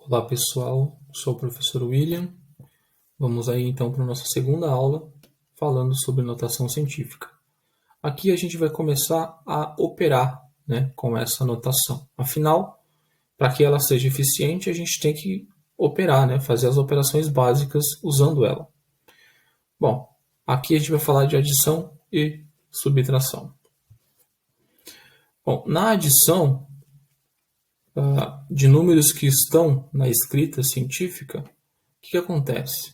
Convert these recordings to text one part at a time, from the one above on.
Olá pessoal, sou o professor William. Vamos aí então para a nossa segunda aula falando sobre notação científica. Aqui a gente vai começar a operar, com essa notação. Afinal, para que ela seja eficiente, a gente tem que operar, fazer as operações básicas usando ela. Bom, aqui a gente vai falar de adição e subtração. Bom, na adição de números que estão na escrita científica, o que acontece?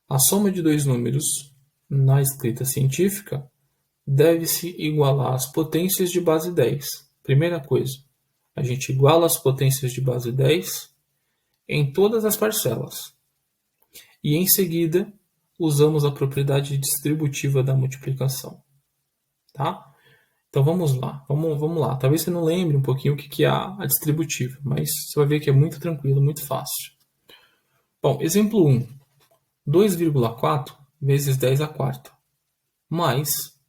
A soma de dois números na escrita científica deve-se igualar às potências de base 10. Primeira coisa, a gente iguala as potências de base 10 em todas as parcelas. E em seguida, usamos a propriedade distributiva da multiplicação. Tá? Então vamos lá, vamos lá. Talvez você não lembre um pouquinho o que é a distributiva, mas você vai ver que é muito tranquilo, muito fácil. Bom, exemplo 1. 2,4 vezes 10 a quarta, mais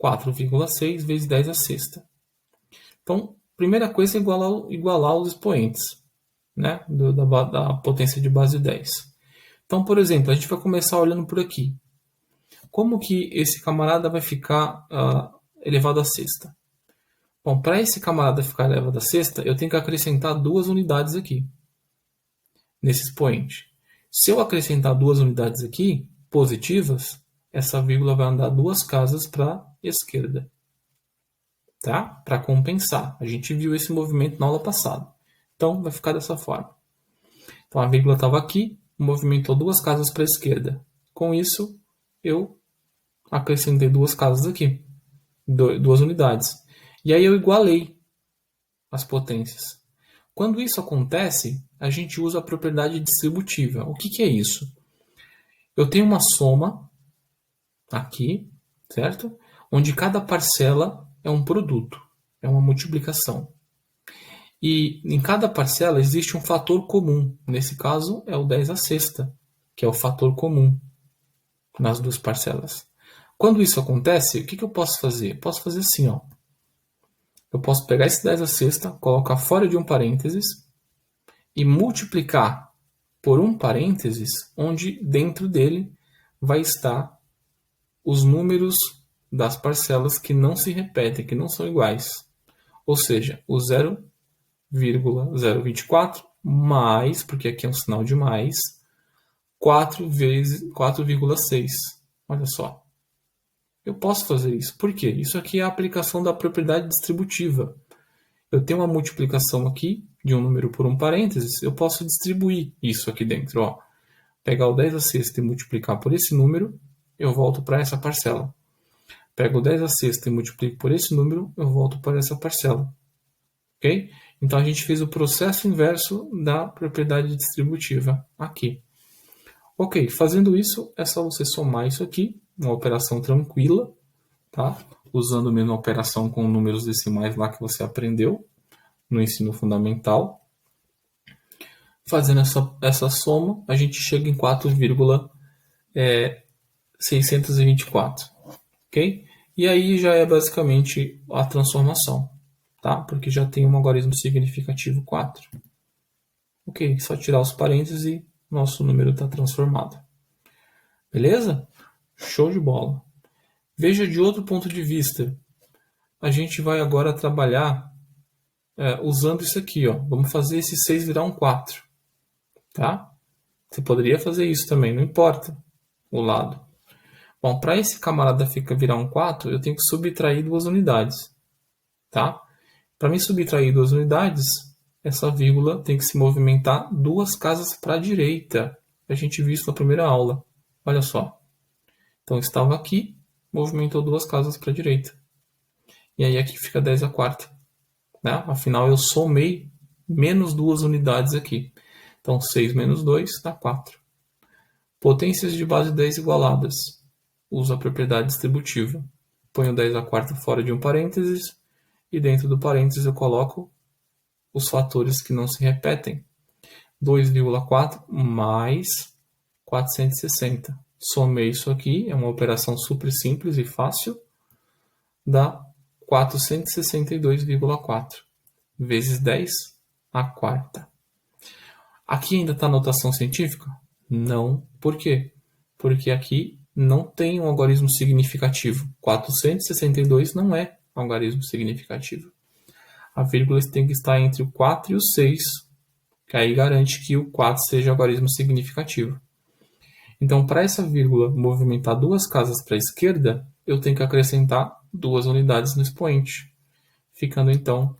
4,6 vezes 10 a sexta. Então, primeira coisa é igualar os expoentes, da potência de base 10. Então, por exemplo, a gente vai começar olhando por aqui. Como que esse camarada vai ficar elevado à sexta? Bom, para esse camarada ficar elevado à sexta, eu tenho que acrescentar 2 unidades aqui, nesse expoente. Se eu acrescentar 2 unidades aqui, positivas, essa vírgula vai andar 2 casas para a esquerda. Tá? Para compensar. A gente viu esse movimento na aula passada. Então, vai ficar dessa forma. Então, a vírgula estava aqui, movimentou 2 casas para a esquerda. Com isso, eu acrescentei 2 casas aqui. 2 unidades. E aí eu igualei as potências. Quando isso acontece, a gente usa a propriedade distributiva. O que é isso? Eu tenho uma soma aqui, certo? Onde cada parcela é um produto, é uma multiplicação. E em cada parcela existe um fator comum. Nesse caso é o 10 a sexta, que é o fator comum nas duas parcelas. Quando isso acontece, o que eu posso fazer? Eu posso fazer assim, ó. Eu posso pegar esse 10 a sexta, colocar fora de um parênteses e multiplicar por um parênteses, onde dentro dele vai estar os números das parcelas que não se repetem, que não são iguais. Ou seja, o 0,024 mais, porque aqui é um sinal de mais, 4 vezes 4,6. Olha só. Eu posso fazer isso. Por quê? Isso aqui é a aplicação da propriedade distributiva. Eu tenho uma multiplicação aqui de um número por um parênteses, eu posso distribuir isso aqui dentro. Ó. Pegar o 10 a sexta e multiplicar por esse número, eu volto para essa parcela. Pego o 10 a sexta e multiplico por esse número, eu volto para essa parcela. Ok? Então a gente fez o processo inverso da propriedade distributiva aqui. Ok, fazendo isso, é só você somar isso aqui, uma operação tranquila, tá? Usando a mesma operação com números decimais lá que você aprendeu no ensino fundamental. Fazendo essa soma, a gente chega em 4,624, ok? E aí já é basicamente a transformação, tá? Porque já tem um algarismo significativo 4. Ok, só tirar os parênteses e nosso número está transformado. Beleza? Show de bola. Veja de outro ponto de vista. A gente vai agora trabalhar usando isso aqui. Ó. Vamos fazer esse 6 virar um 4. Tá? Você poderia fazer isso também, não importa o lado. Bom, para esse camarada virar um 4, eu tenho que subtrair 2 unidades. Tá? Para mim subtrair 2 unidades, essa vírgula tem que se movimentar 2 casas para a direita. A gente viu isso na primeira aula. Olha só. Então, estava aqui, movimentou 2 casas para a direita. E aí aqui fica 10 a quarta. Né? Afinal, eu somei menos 2 unidades aqui. Então, 6 menos 2 dá 4. Potências de base 10 igualadas. Uso a propriedade distributiva. Ponho 10 a quarta fora de um parênteses. E dentro do parênteses eu coloco os fatores que não se repetem. 2,4 mais 460. Somei isso aqui, é uma operação super simples e fácil. Dá 462,4 vezes 10 a quarta. Aqui ainda está a notação científica? Não. Por quê? Porque aqui não tem um algarismo significativo. 462 não é um algarismo significativo. A vírgula tem que estar entre o 4 e o 6, que aí garante que o 4 seja algarismo significativo. Então, para essa vírgula movimentar 2 casas para a esquerda, eu tenho que acrescentar 2 unidades no expoente, ficando então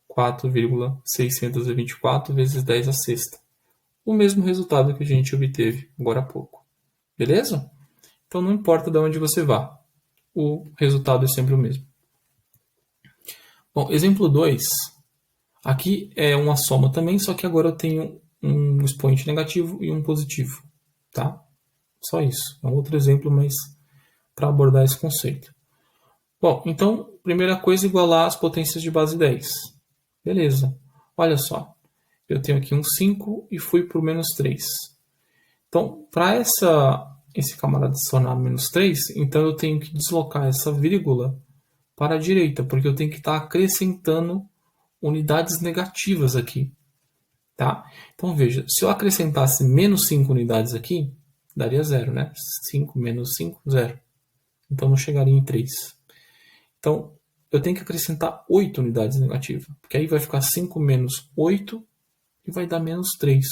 4,624 vezes 10 a sexta. O mesmo resultado que a gente obteve agora há pouco. Beleza? Então não importa de onde você vá, o resultado é sempre o mesmo. Bom, exemplo 2. Aqui é uma soma também, só que agora eu tenho um expoente negativo e um positivo. Tá? Só isso. É um outro exemplo, mas para abordar esse conceito. Bom, então, primeira coisa, igualar as potências de base 10. Beleza. Olha só. Eu tenho aqui um 5 e fui para o menos 3. Então, para esse camarada se tornar menos 3, então eu tenho que deslocar essa vírgula para a direita, porque eu tenho que estar acrescentando unidades negativas aqui. Tá? Então, veja, se eu acrescentasse menos 5 unidades aqui, daria 0, né? 5 menos 5, 0. Então, não chegaria em 3. Então, eu tenho que acrescentar 8 unidades negativas, porque aí vai ficar 5 menos 8 e vai dar menos 3.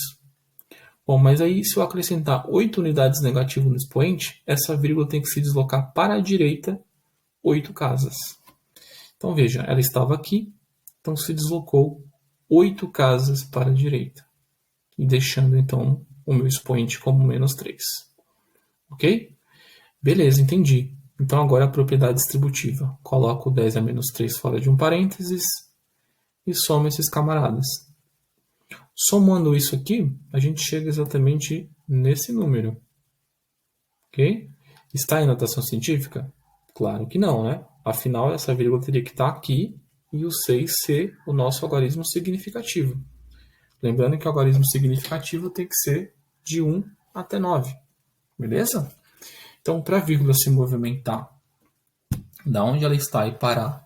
Bom, mas aí se eu acrescentar 8 unidades negativas no expoente, essa vírgula tem que se deslocar para a direita 8 casas. Então veja, ela estava aqui, então se deslocou 8 casas para a direita, e deixando então o meu expoente como menos 3. Ok? Beleza, entendi. Então agora a propriedade distributiva. Coloco 10 a menos 3 fora de um parênteses e somo esses camaradas. Somando isso aqui, a gente chega exatamente nesse número. Ok? Está em notação científica? Claro que não, né? Afinal, essa vírgula teria que estar aqui e o 6 ser o nosso algarismo significativo. Lembrando que o algarismo significativo tem que ser de 1 até 9. Beleza? Então, para a vírgula se movimentar da onde ela está e parar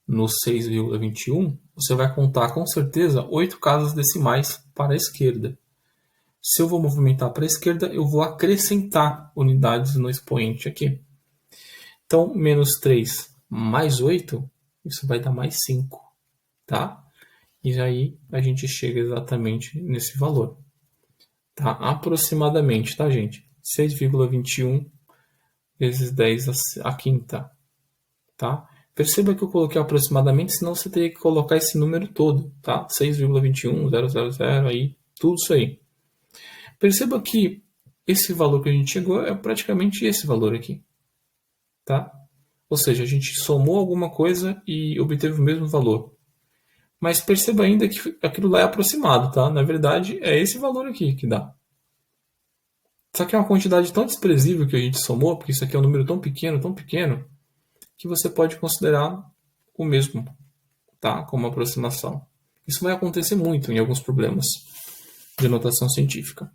no 6,21, você vai contar com certeza 8 casas decimais para a esquerda. Se eu vou movimentar para a esquerda, eu vou acrescentar unidades no expoente aqui. Então, menos 3 mais 8, isso vai dar mais 5. Tá? E aí a gente chega exatamente nesse valor. Tá? Aproximadamente, tá, gente? 6,21 vezes 10 a quinta. Tá? Perceba que eu coloquei aproximadamente, senão você teria que colocar esse número todo, tá? 6,21000, aí, tudo isso aí. Perceba que esse valor que a gente chegou é praticamente esse valor aqui, tá? Ou seja, a gente somou alguma coisa e obteve o mesmo valor. Mas perceba ainda que aquilo lá é aproximado, tá? Na verdade, é esse valor aqui que dá. Só que é uma quantidade tão desprezível que a gente somou, porque isso aqui é um número tão pequeno, que você pode considerar o mesmo, tá? Como aproximação. Isso vai acontecer muito em alguns problemas de notação científica.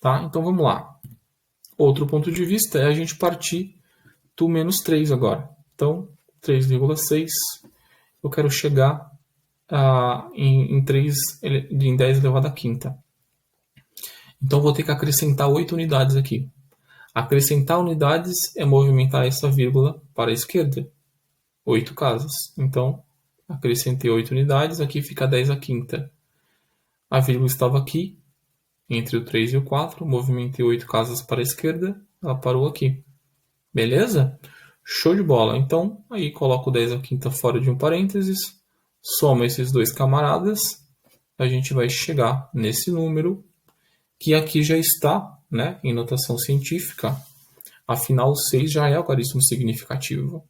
Tá? Então vamos lá. Outro ponto de vista é a gente partir do menos 3 agora. Então, 3,6, eu quero chegar em 10 elevado à quinta. Então vou ter que acrescentar 8 unidades aqui. Acrescentar unidades é movimentar essa vírgula para a esquerda. 8 casas. Então, acrescentei 8 unidades, aqui fica 10 à quinta. A vírgula estava aqui, entre o 3 e o 4, movimentei 8 casas para a esquerda, ela parou aqui. Beleza? Show de bola. Então, aí coloco 10 à quinta fora de um parênteses, soma esses dois camaradas, a gente vai chegar nesse número, que aqui já está, né, em notação científica. Afinal, o 6 já é algarismo significativo.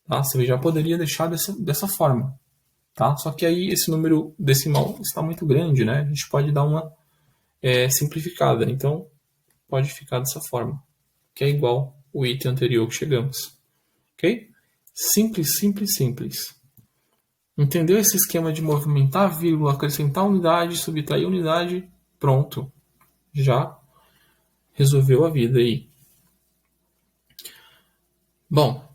Tá? Você já poderia deixar dessa forma. Tá? Só que aí esse número decimal está muito grande, né? A gente pode dar uma simplificada. Então, pode ficar dessa forma, que é igual o item anterior que chegamos. Ok? Simples, simples, simples. Entendeu esse esquema de movimentar a vírgula, acrescentar unidade, subtrair unidade? Pronto. Já resolveu a vida aí. Bom,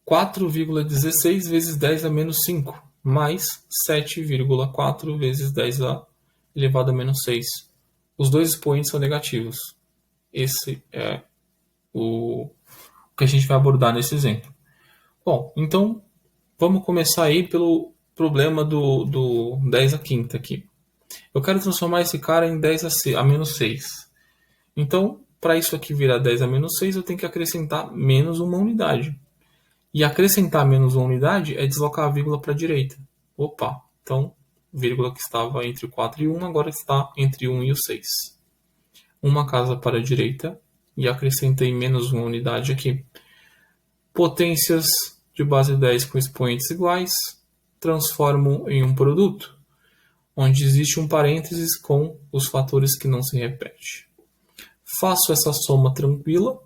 4,16 vezes 10 a menos 5, mais 7,4 vezes 10 a elevado a menos 6. Os dois expoentes são negativos. Esse é o que a gente vai abordar nesse exemplo. Bom, então vamos começar aí pelo problema do 10 à quinta aqui. Eu quero transformar esse cara em 10 a menos 6. Então, para isso aqui virar 10 a menos 6, eu tenho que acrescentar menos uma unidade. E acrescentar menos uma unidade é deslocar a vírgula para a direita. Opa, então, vírgula que estava entre o 4 e 1, agora está entre 1 e o 6. Uma casa para a direita e acrescentei menos uma unidade aqui. Potências de base 10 com expoentes iguais transformam em um produto, onde existe um parênteses com os fatores que não se repetem. Faço essa soma tranquila,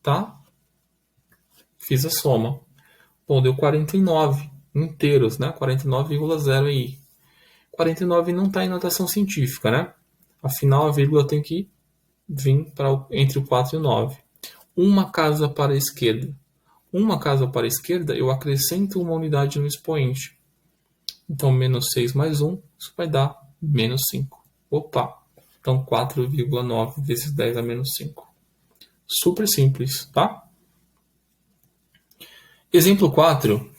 tá? Fiz a soma. Bom, deu 49 inteiros, né? 49,0 aí. 49 não está em notação científica, né? Afinal, a vírgula tem que vir entre o 4 e o 9. Uma casa para a esquerda. Uma casa para a esquerda, eu acrescento uma unidade no expoente. Então, menos 6 mais 1, isso vai dar menos 5. Opa! Então, 4,9 vezes 10 a menos 5. Super simples, tá? Exemplo 4.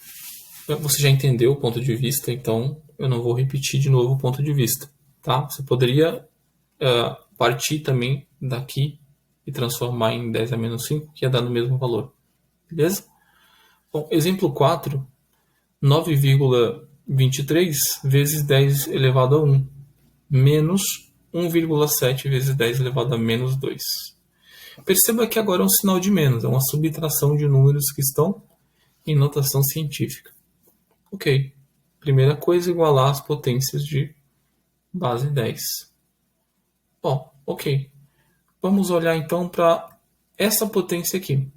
Você já entendeu o ponto de vista, então eu não vou repetir de novo o ponto de vista, tá? Você poderia partir também daqui e transformar em 10 a menos 5, que ia dar no mesmo valor. Beleza? Bom, exemplo 4. 9,23 vezes 10 elevado a 1 menos 1,7 vezes 10 elevado a menos 2. Perceba que agora é um sinal de menos, é uma subtração de números que estão em notação científica. Ok. Primeira coisa, igualar as potências de base 10. Bom, ok. Vamos olhar então para essa potência aqui.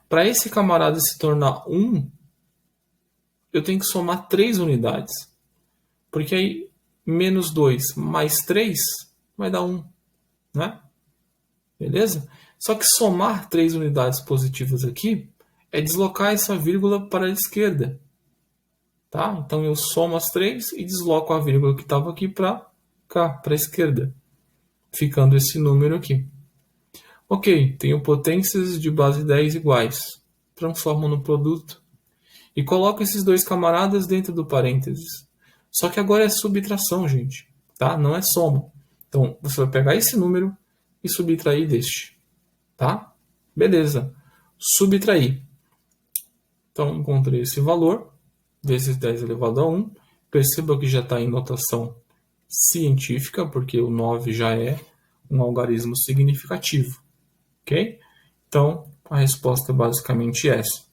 Para esse camarada se tornar 1, eu tenho que somar 3 unidades. Porque aí, menos 2 mais 3 vai dar 1. Né? Beleza? Só que somar 3 unidades positivas aqui é deslocar essa vírgula para a esquerda. Tá? Então eu somo as 3 e desloco a vírgula que estava aqui para cá, para a esquerda. Ficando esse número aqui. Ok, tenho potências de base 10 iguais. Transformo no produto. E coloco esses dois camaradas dentro do parênteses. Só que agora é subtração, gente. Tá? Não é soma. Então, você vai pegar esse número e subtrair deste. Tá? Beleza. Subtrair. Então, encontrei esse valor. Vezes 10 elevado a 1. Perceba que já está em notação científica, porque o 9 já é um algarismo significativo. Ok? Então, a resposta é basicamente essa.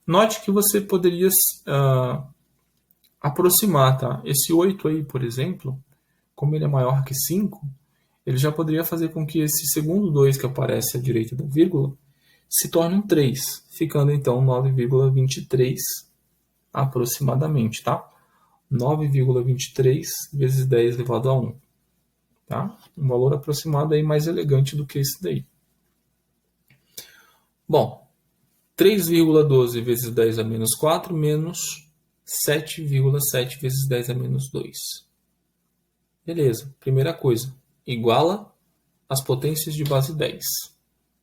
Note que você poderia aproximar, tá? Esse 8 aí, por exemplo, como ele é maior que 5, ele já poderia fazer com que esse segundo 2 que aparece à direita da vírgula se torne um 3, ficando então 9,23 aproximadamente, tá? 9,23 vezes 10 elevado a 1. Tá? Um valor aproximado aí mais elegante do que esse daí. Bom, 3,12 vezes 10 a menos 4 menos 7,7 vezes 10 a menos 2. Beleza, primeira coisa, iguala as potências de base 10.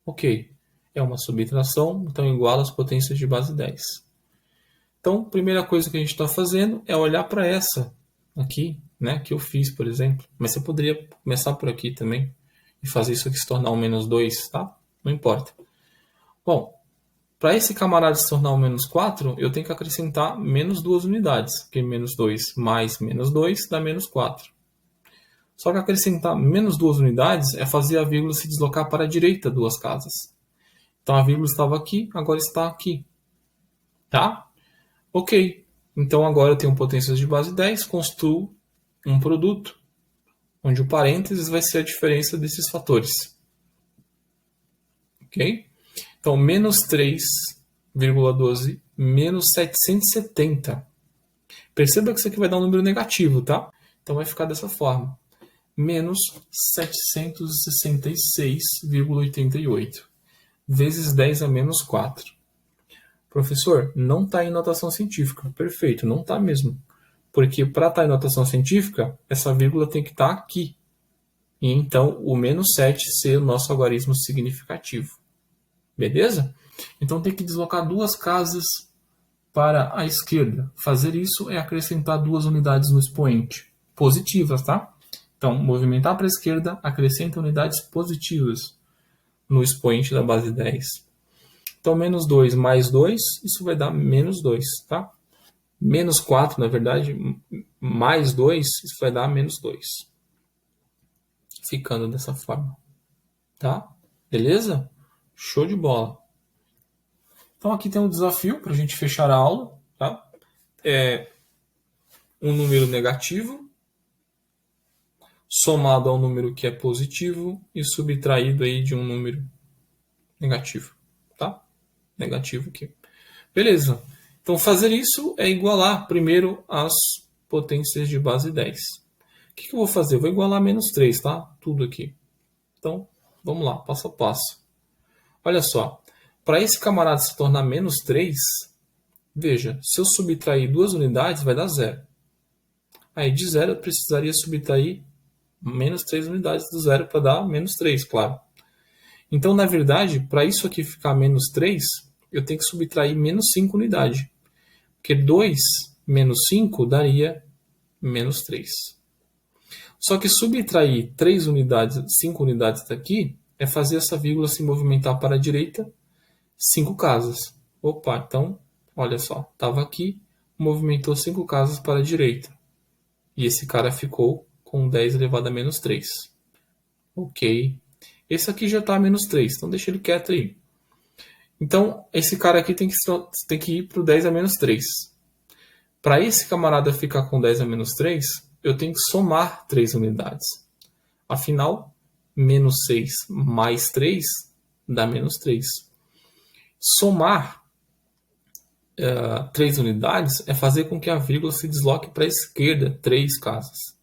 Ok, é uma subtração, então iguala as potências de base 10. Então, a primeira coisa que a gente está fazendo é olhar para essa aqui, né, que eu fiz, por exemplo. Mas você poderia começar por aqui também e fazer isso aqui se tornar um menos 2, tá? Não importa. Bom, para esse camarada se tornar um menos 4, eu tenho que acrescentar menos 2 unidades, porque menos 2 mais menos 2 dá menos 4. Só que acrescentar menos 2 unidades é fazer a vírgula se deslocar para a direita 2 casas. Então a vírgula estava aqui, agora está aqui. Tá? Ok, então agora eu tenho potências de base 10, construo um produto, onde o parênteses vai ser a diferença desses fatores. Ok? Então, menos 3,12 menos 770. Perceba que isso aqui vai dar um número negativo, tá? Então vai ficar dessa forma. Menos 766,88 vezes 10 a menos 4. Professor, não está em notação científica. Perfeito, não está mesmo. Porque para estar em notação científica, essa vírgula tem que estar aqui. E então o menos 7 ser o nosso algarismo significativo. Beleza? Então tem que deslocar 2 casas para a esquerda. Fazer isso é acrescentar 2 unidades no expoente. Positivas, tá? Então, movimentar para a esquerda acrescenta unidades positivas no expoente da base 10. Então, menos 2 mais 2, isso vai dar menos 2, tá? Menos 4, na verdade, mais 2, isso vai dar menos 2. Ficando dessa forma, tá? Beleza? Show de bola. Então, aqui tem um desafio para a gente fechar a aula, tá? É um número negativo somado ao número que é positivo e subtraído aí de um número negativo, tá? Negativo aqui. Beleza. Então, fazer isso é igualar primeiro as potências de base 10. O que eu vou fazer? Eu vou igualar menos 3, tá? Tudo aqui. Então, vamos lá, passo a passo. Olha só. Para esse camarada se tornar menos 3, veja, se eu subtrair 2 unidades, vai dar 0. Aí, de 0, eu precisaria subtrair menos 3 unidades do 0 para dar menos 3, claro. Então, na verdade, para isso aqui ficar menos 3, eu tenho que subtrair menos 5 unidades. Porque 2 menos 5 daria menos 3. Só que subtrair 3 unidades, 5 unidades daqui, é fazer essa vírgula se movimentar para a direita 5 casas. Opa, então, olha só, estava aqui, movimentou 5 casas para a direita. E esse cara ficou com 10 elevado a menos 3. Ok. Esse aqui já está a menos 3, então deixa ele quieto aí. Então, esse cara aqui tem que ir para o 10 a menos 3. Para esse camarada ficar com 10 a menos 3, eu tenho que somar 3 unidades. Afinal, menos 6 mais 3 dá menos 3. Somar 3 unidades é fazer com que a vírgula se desloque para a esquerda 3 casas.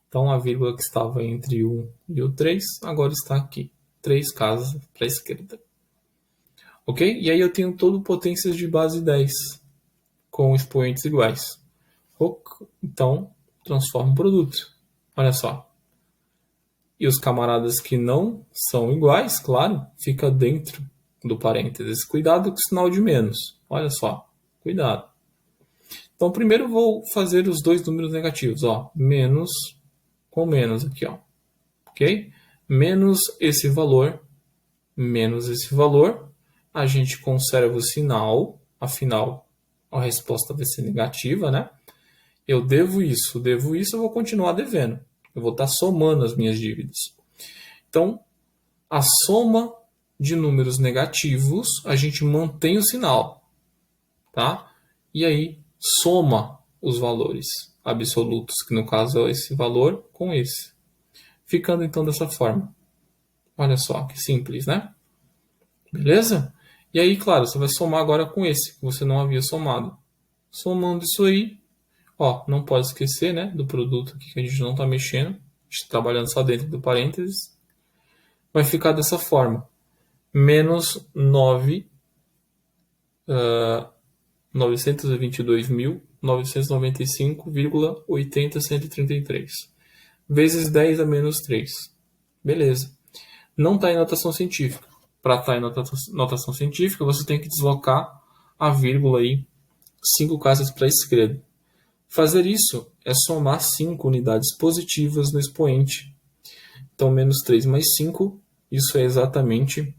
Então, a vírgula que estava entre o 1 e o 3, agora está aqui. 3 casas para a esquerda. Ok? E aí eu tenho todo potências de base 10 com expoentes iguais. Então, transformo o produto. Olha só. E os camaradas que não são iguais, claro, fica dentro do parênteses. Cuidado com o sinal de menos. Olha só. Cuidado. Então, primeiro eu vou fazer os dois números negativos. Ó, menos com menos aqui. Ó. Ok? Menos esse valor. Menos esse valor. A gente conserva o sinal. Afinal, a resposta vai ser negativa, né? Eu devo isso, eu vou continuar devendo. Eu vou estar somando as minhas dívidas. Então, a soma de números negativos, a gente mantém o sinal, tá? E aí, soma os valores absolutos, que no caso é esse valor com esse. Ficando então dessa forma. Olha só, que simples, né? Beleza? E aí, claro, você vai somar agora com esse, que você não havia somado. Somando isso aí, ó, não pode esquecer, né, do produto aqui que a gente não está mexendo. A gente está trabalhando só dentro do parênteses. Vai ficar dessa forma. Menos 922.995,80133. Vezes 10 a menos 3. Beleza. Não está em notação científica. Para estar em notação científica, você tem que deslocar a vírgula aí 5 casas para a esquerda. Fazer isso é somar 5 unidades positivas no expoente. Então, menos 3 mais 5, isso é exatamente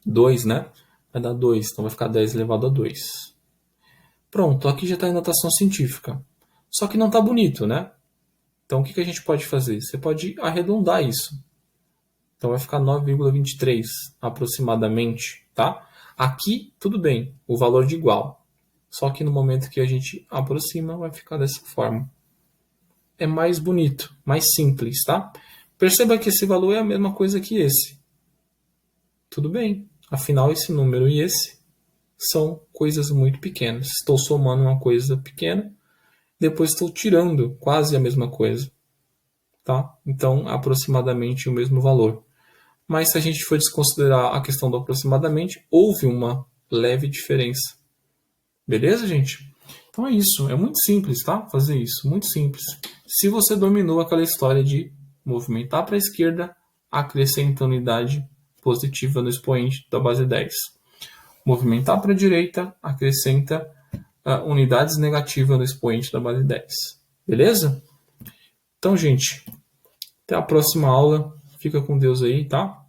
2, né? Vai dar 2, então vai ficar 10 elevado a 2. Pronto, aqui já está em notação científica. Só que não está bonito, né? Então, o que a gente pode fazer? Você pode arredondar isso. Então, vai ficar 9,23 aproximadamente, tá? Aqui, tudo bem, o valor de igual. Só que no momento que a gente aproxima, vai ficar dessa forma. É mais bonito, mais simples, tá? Perceba que esse valor é a mesma coisa que esse. Tudo bem. Afinal, esse número e esse são coisas muito pequenas. Estou somando uma coisa pequena, depois estou tirando quase a mesma coisa. Tá? Então, aproximadamente o mesmo valor. Mas se a gente for desconsiderar a questão do aproximadamente, houve uma leve diferença. Beleza, gente? Então é isso, é muito simples, tá? Fazer isso, muito simples. Se você dominou aquela história de movimentar para a esquerda, acrescenta unidade positiva no expoente da base 10. Movimentar para a direita, acrescenta unidades negativas no expoente da base 10. Beleza? Então, gente, até a próxima aula. Fica com Deus aí, tá?